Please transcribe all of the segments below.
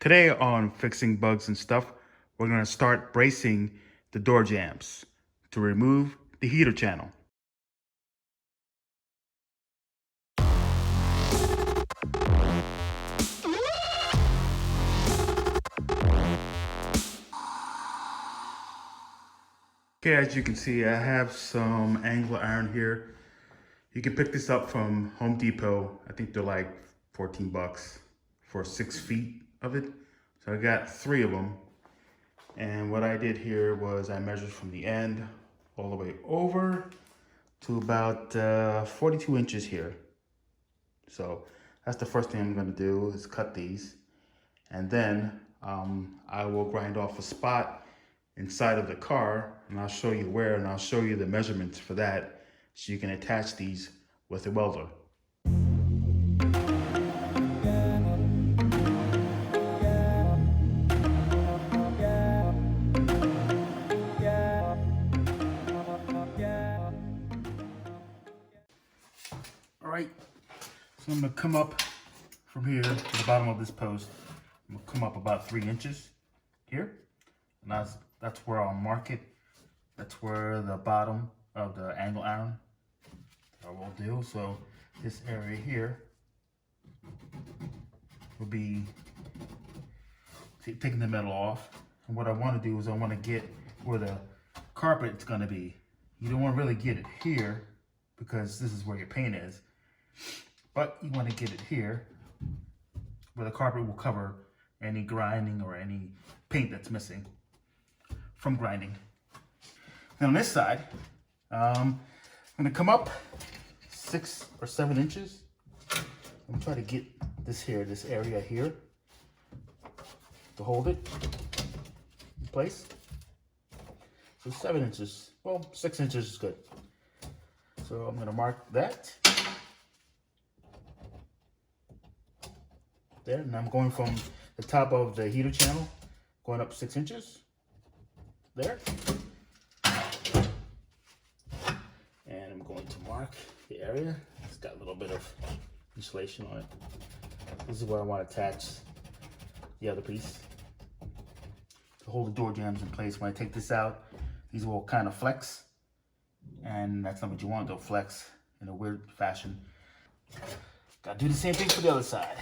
Today on Fixing Bugs and Stuff, we're going to start bracing the door jambs to remove the heater channel. Okay, as you can see, I have some angle iron here. You can pick this up from Home Depot. I think they're like 14 bucks for 6 feet of it. So I got 3 of them. And what I did here was I measured from the end all the way over to about 42 inches here. So that's the first thing I'm gonna do is cut these. And then I will grind off a spot inside of the car, and I'll show you where, and I'll show you the measurements for that so you can attach these with a welder. All right, so I'm gonna come up from here to the bottom of this post. I'm gonna come up about 3 inches here, and that's where I'll mark it. That's where the bottom of the angle iron I will do. So this area here will be taking the metal off. And what I want to do is I want to get where the carpet's going to be. You don't want to really get it here because this is where your paint is. But you want to get it here where the carpet will cover any grinding or any paint that's missing from grinding. And on this side, I'm gonna come up 6 or 7 inches. I'm gonna try to get this area here, to hold it in place. So 7 inches, well, 6 inches is good. So I'm gonna mark that. There, and I'm going from the top of the heater channel, going up 6 inches. There. And I'm going to mark the area. It's got a little bit of insulation on it. This is where I want to attach the other piece to hold the door jambs in place. When I take this out, these will kind of flex, and that's not what you want. They'll flex in a weird fashion. Got to do the same thing for the other side.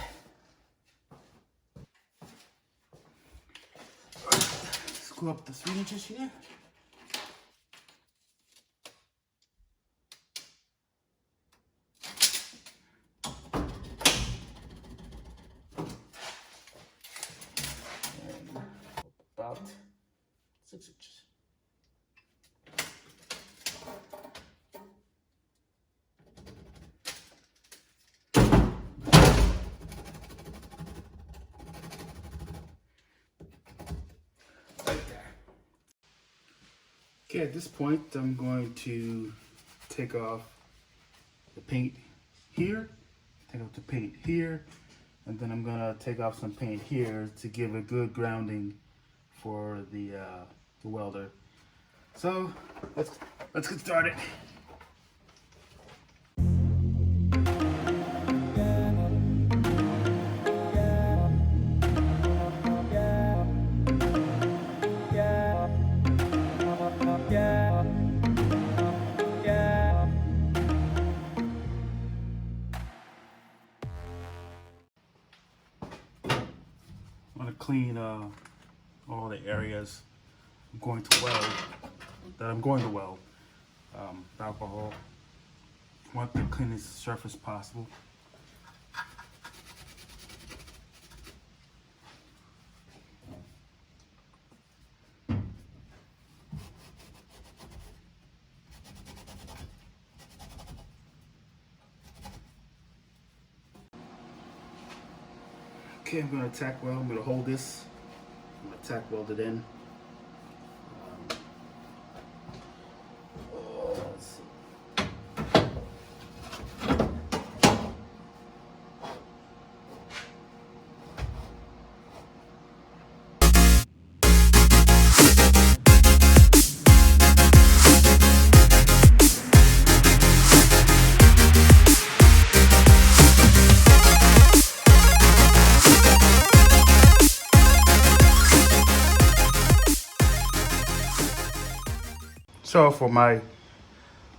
Go up to 3 inches here. And about 6 inches. Okay, at this point, I'm going to take off the paint here, take off the paint here, and then I'm gonna take off some paint here to give a good grounding for the welder. So let's get started. I'm going to clean all the areas I'm going to weld, with alcohol. I want the cleanest surface possible. Okay, I'm going to tack weld. I'm going to hold this. I'm going to tack weld it in. Let's see. So for my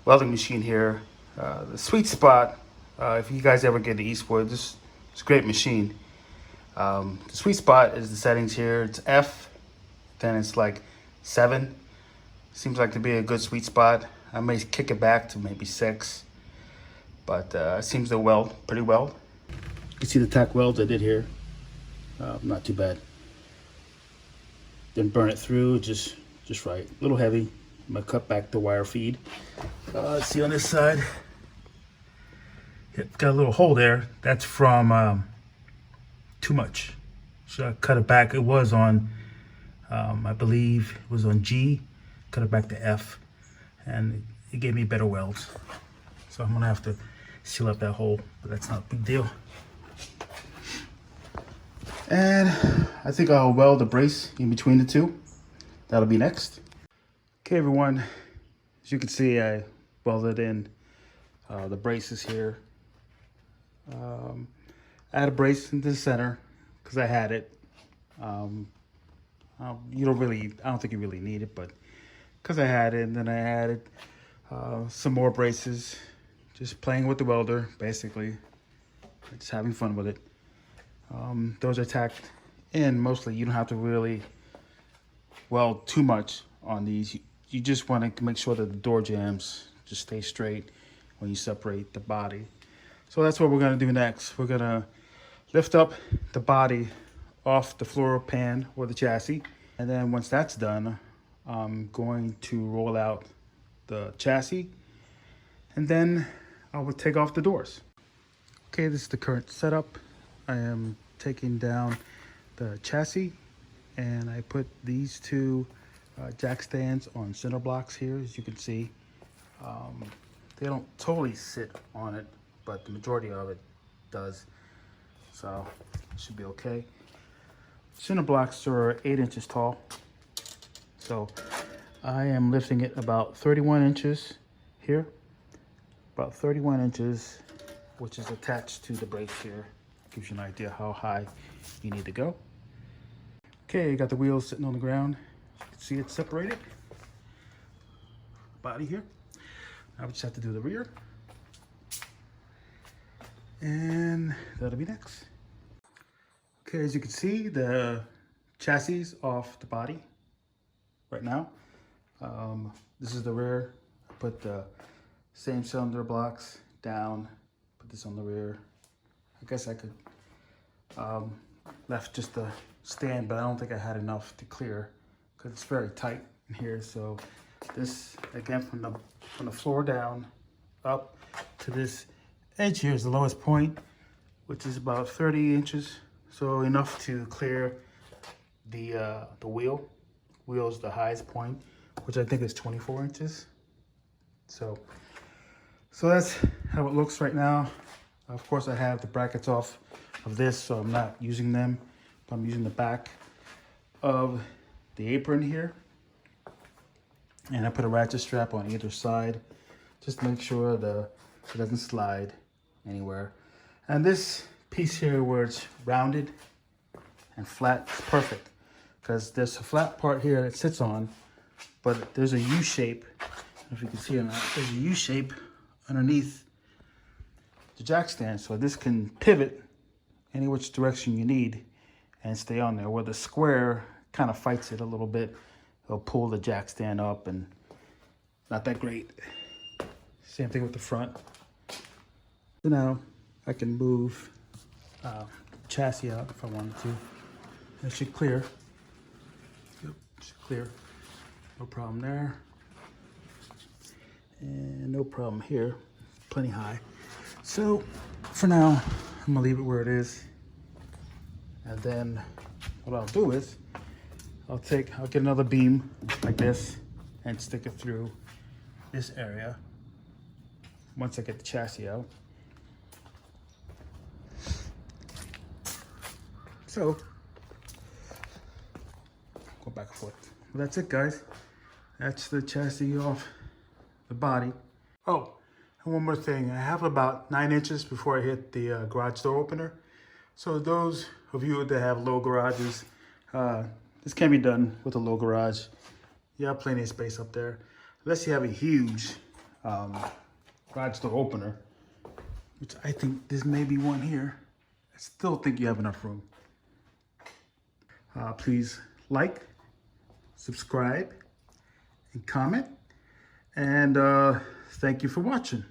welding machine here, the sweet spot, if you guys ever get to Eastwood, this is a great machine. The sweet spot is the settings here. It's F, then it's like 7. Seems like to be a good sweet spot. I may kick it back to maybe 6, but it seems to weld pretty well. You can see the tack welds I did here. Not too bad. Didn't burn it through, just right. A little heavy. I'm gonna cut back the wire feed. See on this side, it got a little hole there. That's from too much. So I cut it back. It was on, I believe it was on G. Cut it back to F, and it gave me better welds. So I'm gonna have to seal up that hole, but that's not a big deal. And I think I'll weld a brace in between the two. That'll be next. Okay, everyone, as you can see, I welded in the braces here. I had a brace in the center because I had it. You don't really, I don't think you really need it, but because I had it, and then I added some more braces, just playing with the welder, basically, just having fun with it. Those are tacked in mostly. You don't have to really weld too much on these. You just want to make sure that the door jambs just stay straight when you separate the body. So that's what we're going to do next. We're going to lift up the body off the floor pan or the chassis. And then once that's done, I'm going to roll out the chassis, and then I will take off the doors. Okay, this is the current setup. I am taking down the chassis, and I put these two jack stands on center blocks here, as you can see. They don't totally sit on it, but the majority of it does, so it should be okay. Center blocks are 8 inches tall, so I am lifting it about 31 inches here, about 31 inches, which is attached to the brace here. Gives you an idea how high you need to go. Okay, you got the wheels sitting on the ground. You can see it's separated. Body here. Now we just have to do the rear. And that'll be next. Okay, as you can see, the chassis is off the body right now. This is the rear. I put the same cylinder blocks down, put this on the rear. I guess I could left just the stand, but I don't think I had enough to clear because it's very tight in here. So this, again, from the floor down up to this edge here is the lowest point, which is about 30 inches. So enough to clear the wheel. Wheel is the highest point, which I think is 24 inches. So that's how it looks right now. Of course, I have the brackets off of this, so I'm not using them, but I'm using the back of the apron here. And I put a ratchet strap on either side, just to make sure it doesn't slide anywhere. And this piece here where it's rounded and flat is perfect, because there's a flat part here that sits on, but there's a U shape. I don't know if you can see or not. There's a U shape underneath the jack stand, so this can pivot any which direction you need and stay on there, where the square kind of fights it a little bit. It'll pull the jack stand up, and not that great. Same thing with the front. So now I can move chassis out if I wanted to. It should clear. Yep, should clear. No problem there. And no problem here. Plenty high. So for now, I'm gonna leave it where it is. And then what I'll do is I'll get another beam like this and stick it through this area once I get the chassis out. So go back and forth. Well, that's it, guys. That's the chassis off the body. Oh, and one more thing. I have about 9 inches before I hit the garage door opener. So those of you that have low garages, this can be done with a low garage. You have plenty of space up there. unless you have a huge garage door opener, which I think this may be one here. I still think you have enough room. Please like, subscribe, and comment. And thank you for watching.